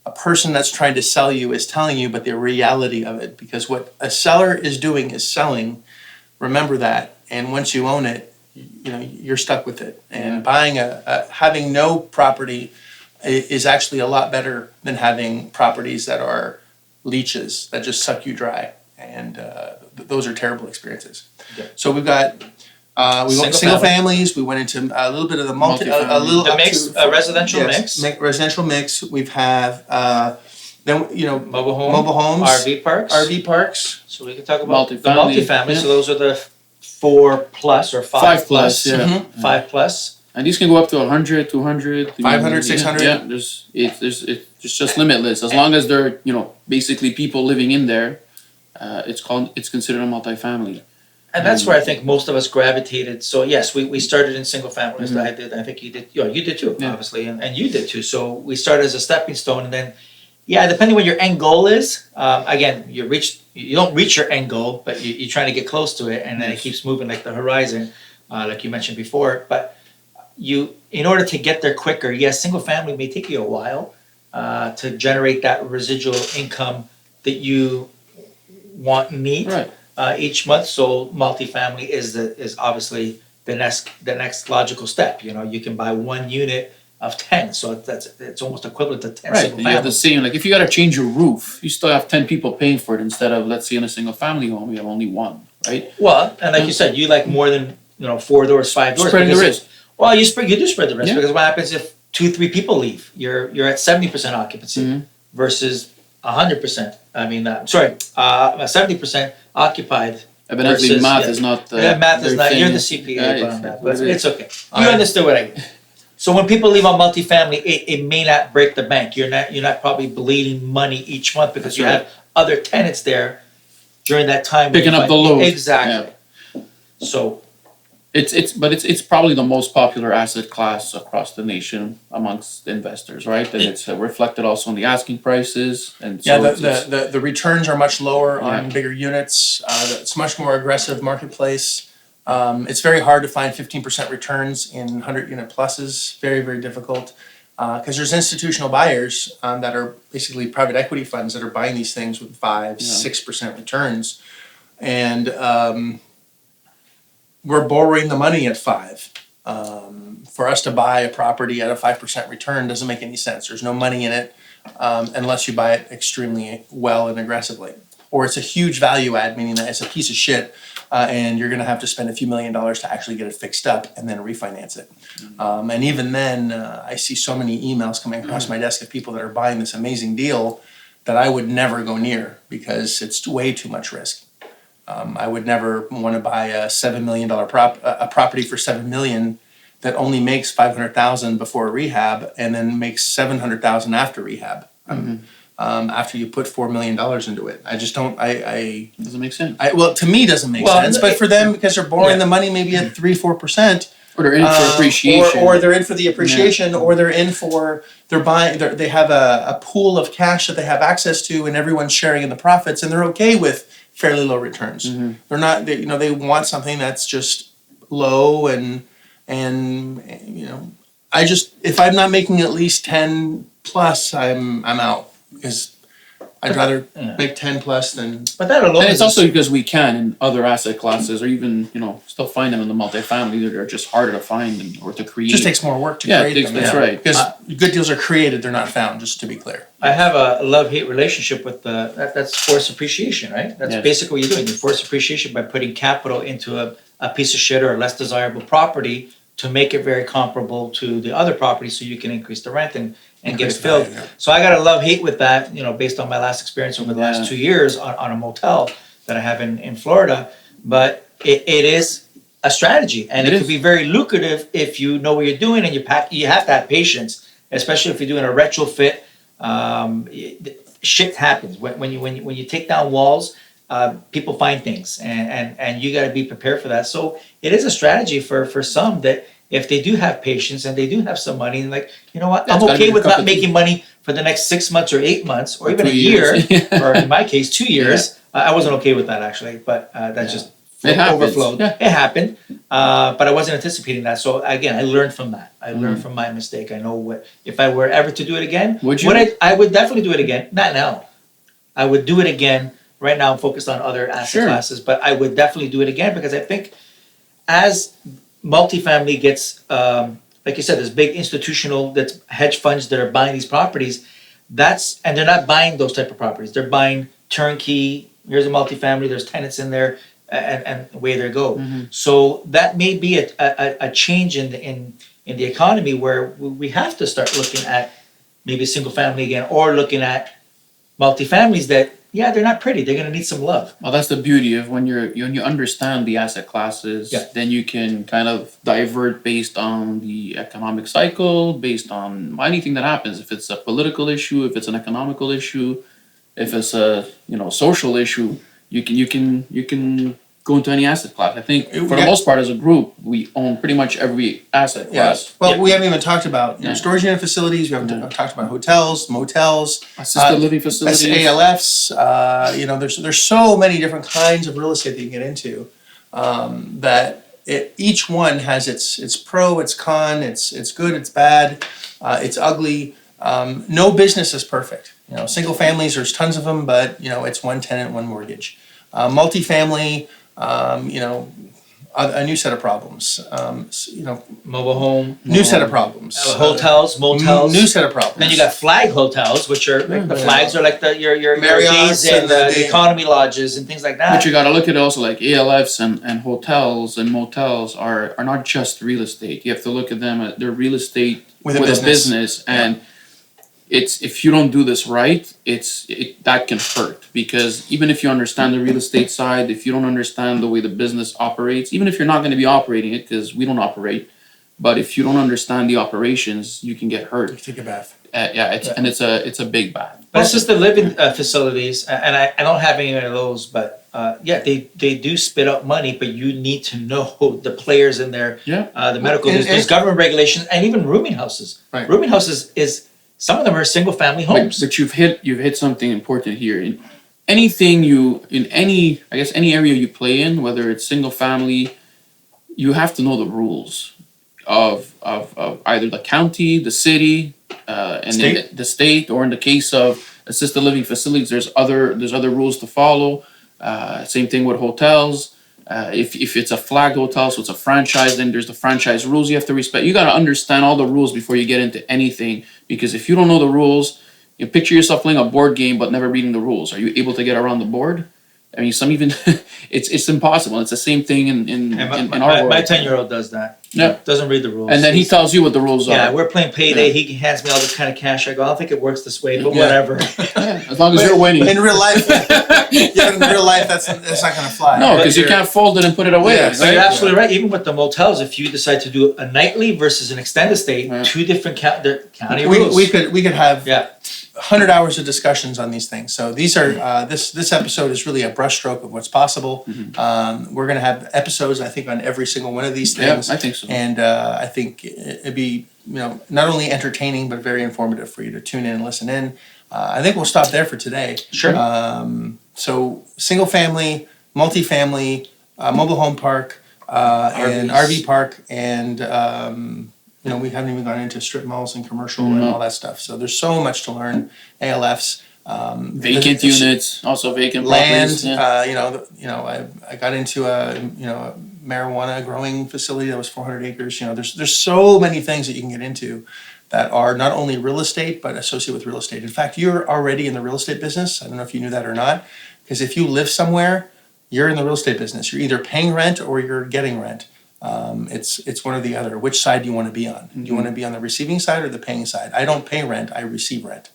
Speaker 2: a person that's trying to sell you is telling you, but the reality of it. Because what a seller is doing is selling. Remember that. And once you own it, you're stuck with it. And buying having no property is actually a lot better than having properties that are leeches that just suck you dry, and those are terrible experiences.
Speaker 3: Yeah.
Speaker 2: So we've got we went single families. We went into a little bit of the a little
Speaker 3: The
Speaker 2: up
Speaker 3: mix,
Speaker 2: to,
Speaker 3: residential mix.
Speaker 2: residential mix. We've have then
Speaker 3: Mobile
Speaker 2: homes,
Speaker 3: RV parks.
Speaker 2: RV parks.
Speaker 3: So we can talk about the
Speaker 4: Multifamily,
Speaker 3: multifamily.
Speaker 4: yeah.
Speaker 3: So those are the 4+ or 5+.
Speaker 4: 5+, yeah.
Speaker 3: 5+.
Speaker 4: And these can go up to 100, 200,
Speaker 2: 500, 600.
Speaker 4: Yeah, it's just limitless. As long as there are, basically people living in there, it's considered a multifamily.
Speaker 3: And that's where I think most of us gravitated. So yes, we started in single families.
Speaker 4: Mhm.
Speaker 3: I did. I think you did. You did too,
Speaker 4: Yeah.
Speaker 3: obviously, and you did too. So we started as a stepping stone, and then, depending what your end goal is. Again, you don't reach your end goal, but you're trying to get close to it, and then it keeps moving like the horizon, like you mentioned before. But in order to get there quicker, yes, single family may take you a while to generate that residual income that you want and need.
Speaker 4: Right.
Speaker 3: Each month. So multifamily is obviously the next logical step. You can buy 1 unit of 10, so it's almost equivalent to 10
Speaker 4: Right.
Speaker 3: single
Speaker 4: You have the
Speaker 3: families.
Speaker 4: same, like if you got to change your roof, you still have 10 people paying for it instead of, let's say, in a single family home, you have only one, right?
Speaker 3: Well, and like you said, you like more than 4 doors, 5 doors.
Speaker 4: Spreading the
Speaker 3: because
Speaker 4: risk.
Speaker 3: Well, you do spread the risk
Speaker 4: Yeah.
Speaker 3: because what happens if 2-3 people leave? You're at 70% occupancy
Speaker 4: Mhm.
Speaker 3: versus 100%. I mean, 70% occupied.
Speaker 4: Evidently,
Speaker 3: Versus,
Speaker 4: math
Speaker 3: yeah.
Speaker 4: is not.
Speaker 3: Math is
Speaker 4: their
Speaker 3: not.
Speaker 4: thing.
Speaker 3: You're the CPA on that, but
Speaker 4: What it
Speaker 3: it's
Speaker 4: is.
Speaker 3: okay. You understood what I mean. So when people leave on multifamily, it may not break the bank. You're not probably bleeding money each month because
Speaker 4: That's
Speaker 3: you
Speaker 4: right.
Speaker 3: have other tenants there during that time. when
Speaker 4: Picking
Speaker 3: you
Speaker 4: up the
Speaker 3: find-
Speaker 4: load.
Speaker 3: Exactly. So
Speaker 4: It's probably the most popular asset class across the nation amongst investors, right? And it's reflected also in the asking prices, and so
Speaker 2: The returns are much lower on
Speaker 4: Yeah.
Speaker 2: bigger units. It's much more aggressive marketplace. It's very hard to find 15% returns in 100-unit pluses. Very, very difficult. Because there's institutional buyers that are basically private equity funds that are buying these things with 5-6% returns. And we're borrowing the money at 5. For us to buy a property at a 5% return doesn't make any sense. There's no money in it unless you buy it extremely well and aggressively. Or it's a huge value add, meaning that it's a piece of shit and you're going to have to spend a few $1 million to actually get it fixed up and then refinance it. And even then, I see so many emails coming across my desk of people that are buying this amazing deal that I would never go near because it's way too much risk. I would never want to buy a $7 million a property for $7 million that only makes $500,000 before rehab and then makes $700,000 after rehab. After you put $4 million into it, I just don't.
Speaker 4: doesn't make sense.
Speaker 2: Well, to me, doesn't make sense. But for them, because they're borrowing the money maybe at 3-4%,
Speaker 4: Or they're in it for appreciation,
Speaker 2: or they're in for the appreciation, or they're in for they have a pool of cash that they have access to, and everyone's sharing in the profits, and they're okay with fairly low returns. They're not. They want something that's just low and I just if I'm not making at least 10 plus, I'm out because I'd rather make 10 plus than.
Speaker 3: But that alone.
Speaker 4: and it's also because we can in other asset classes, or even still find them in the multifamily. They're just harder to find or to create.
Speaker 2: It just takes more work to
Speaker 4: Yeah,
Speaker 2: create them.
Speaker 4: that's right.
Speaker 2: Because good deals are created, they're not found. Just to be clear.
Speaker 3: I have a love-hate relationship with that's forced appreciation, right? That's
Speaker 4: Yes.
Speaker 3: basically what you're doing. You force appreciation by putting capital into a piece of shit or a less desirable property to make it very comparable to the other property so you can increase the rent and get it
Speaker 2: Increase the
Speaker 3: filled.
Speaker 2: value, yeah.
Speaker 3: So I got a love-hate with that, based on my last experience over the last 2 years on a motel that I have in Florida. But it is a strategy, and it
Speaker 4: It
Speaker 3: can
Speaker 4: is.
Speaker 3: be very lucrative if you know what you're doing and you have to have patience, especially if you're doing a retrofit. Shit happens when you take down walls. People find things, and you got to be prepared for that. So it is a strategy for some that if they do have patience and they do have some money, and like, you know what,
Speaker 4: Yeah,
Speaker 3: I'm
Speaker 4: it's gotta
Speaker 3: okay
Speaker 4: be a
Speaker 3: with
Speaker 4: cup
Speaker 3: not
Speaker 4: of
Speaker 3: making money for the next 6 months or 8 months or even a
Speaker 4: 2
Speaker 3: year,
Speaker 4: years.
Speaker 3: or in my case 2 years. I wasn't okay with that actually, but that just
Speaker 4: It happens.
Speaker 3: overflowed.
Speaker 4: Yeah.
Speaker 3: It happened, but I wasn't anticipating that. So again, I learned from that. I learned from my mistake. I know what if I were ever to do it again.
Speaker 4: Would you?
Speaker 3: I would definitely do it again. Not now. I would do it again. Right now, I'm focused on other asset
Speaker 4: Sure.
Speaker 3: classes, but I would definitely do it again because I think as multifamily gets, like you said, there's big institutional, that's hedge funds that are buying these properties. And they're not buying those type of properties. They're buying turnkey. Here's a multifamily. There's tenants in there, and away they go.
Speaker 4: Mm-hmm.
Speaker 3: So that may be a change in the economy where we have to start looking at maybe single family again, or looking at multifamilies that, yeah, they're not pretty. They're going to need some love.
Speaker 4: Well, that's the beauty of when you understand the asset classes,
Speaker 3: Yeah.
Speaker 4: then you can kind of divert based on the economic cycle, based on anything that happens. If it's a political issue, if it's an economical issue, if it's a social issue, you can go into any asset class. I think for the most part, as a group, we own pretty much every asset class.
Speaker 2: Yes. Well, we haven't even talked about storage unit facilities. We haven't talked about hotels, motels,
Speaker 4: Assisted living facilities.
Speaker 2: ALFs. There's so many different kinds of real estate that you can get into that each one has its pro, its con, it's good, it's bad, it's ugly. No business is perfect. Single families, there's tons of them, but it's one tenant, one mortgage. Multifamily, a new set of problems.
Speaker 3: Mobile home.
Speaker 2: New set of problems.
Speaker 3: Hotels, motels.
Speaker 2: New set of problems.
Speaker 3: Then you got flag hotels, which are like the flags are like your
Speaker 2: Marriott's
Speaker 3: Airbnbs and
Speaker 2: and
Speaker 3: the economy lodges and things like that.
Speaker 4: But you got to look at it also like ALFs and hotels and motels are not just real estate. You have to look at them at their real estate
Speaker 2: With a business.
Speaker 4: and it's if you don't do this right, that can hurt, because even if you understand the real estate side, if you don't understand the way the business operates, even if you're not going to be operating it, because we don't operate, but if you don't understand the operations, you can get hurt.
Speaker 2: Take a bath.
Speaker 4: It's a big bath.
Speaker 3: But it's just the living facilities, and I don't have any of those, but they do spit out money, but you need to know the players in there.
Speaker 4: Yeah.
Speaker 3: The medical, there's government regulations, and even rooming houses.
Speaker 2: Right.
Speaker 3: Rooming houses some of them are single family homes.
Speaker 4: But you've hit something important here. In any area you play in, whether it's single family, you have to know the rules of either the county, the city, and
Speaker 2: State.
Speaker 4: the state, or in the case of assisted living facilities, there's other rules to follow. Same thing with hotels. If it's a flagged hotel, so it's a franchise, then there's the franchise rules you have to respect. You got to understand all the rules before you get into anything, because if you don't know the rules, you picture yourself playing a board game but never reading the rules. Are you able to get around the board? I mean, some even it's impossible. It's the same thing in our world.
Speaker 3: My 10-year-old does that.
Speaker 4: Yeah.
Speaker 3: Doesn't read the rules.
Speaker 4: And then he tells you what the rules are.
Speaker 3: Yeah, we're playing payday. He hands me all this kind of cash. I go, I don't think it works this way, but
Speaker 2: Yeah.
Speaker 3: whatever.
Speaker 4: As long as you're winning.
Speaker 2: In real life, that's not going to fly.
Speaker 4: No, because you can't fold it and put it away.
Speaker 2: Yeah,
Speaker 4: right?
Speaker 3: So you're absolutely right. Even with the motels, if you decide to do a nightly versus an extended stay,
Speaker 4: Yeah.
Speaker 3: two different county rules.
Speaker 2: We could have
Speaker 3: Yeah.
Speaker 2: 100 hours of discussions on these things. So these are this episode is really a brushstroke of what's possible. We're going to have episodes, I think, on every single one of these
Speaker 4: Yeah,
Speaker 2: things.
Speaker 4: I think so.
Speaker 2: And I think it'd be not only entertaining but very informative for you to tune in and listen in. I think we'll stop there for today.
Speaker 3: Sure.
Speaker 2: So single family, multifamily, mobile home park, and RV park, and we haven't even gone into strip malls and commercial and all that stuff. So there's so much to learn. ALFs,
Speaker 4: Vacant units, also vacant
Speaker 2: land.
Speaker 4: properties. Yeah.
Speaker 2: I got into a marijuana growing facility that was 400 acres. There's so many things that you can get into that are not only real estate but associated with real estate. In fact, you're already in the real estate business. I don't know if you knew that or not, because if you live somewhere, you're in the real estate business. You're either paying rent or you're getting rent. It's one or the other. Which side do you want to be on? Do you want to be on the receiving side or the paying side? I don't pay rent. I receive rent.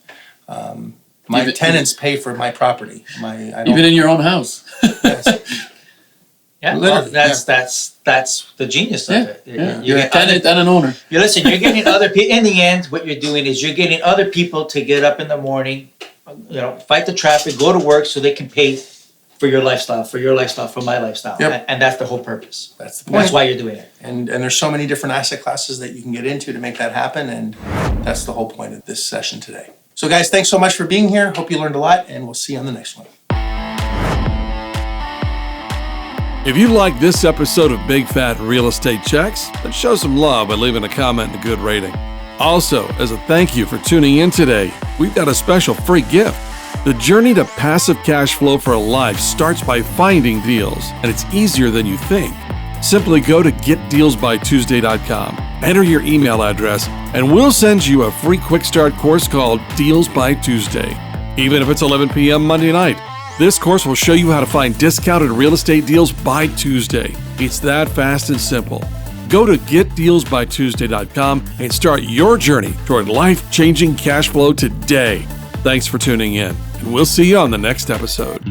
Speaker 2: My tenants pay for my property.
Speaker 4: Even in your own house.
Speaker 3: Yeah,
Speaker 2: Literally,
Speaker 3: well, that's the genius of it.
Speaker 4: Yeah.
Speaker 3: You
Speaker 4: You're a
Speaker 3: get
Speaker 4: tenant and an owner.
Speaker 3: you're getting other people. In the end, what you're doing is you're getting other people to get up in the morning, fight the traffic, go to work, so they can pay for your lifestyle, for my lifestyle.
Speaker 2: Yep.
Speaker 3: And that's the whole purpose.
Speaker 2: That's the point.
Speaker 3: That's why you're doing it.
Speaker 2: And there's so many different asset classes that you can get into to make that happen, and that's the whole point of this session today. So guys, thanks so much for being here. Hope you learned a lot, and we'll see you on the next one.
Speaker 1: If you like this episode of Big Fat Real Estate Checks, then show some love by leaving a comment and a good rating. Also, as a thank you for tuning in today, we've got a special free gift. The journey to passive cash flow for a life starts by finding deals, and it's easier than you think. Simply go to getdealsbytuesday.com, enter your email address, and we'll send you a free quick start course called Deals by Tuesday. Even if it's 11 p.m. Monday night, this course will show you how to find discounted real estate deals by Tuesday. It's that fast and simple. Go to getdealsbytuesday.com and start your journey toward life-changing cash flow today. Thanks for tuning in, and we'll see you on the next episode.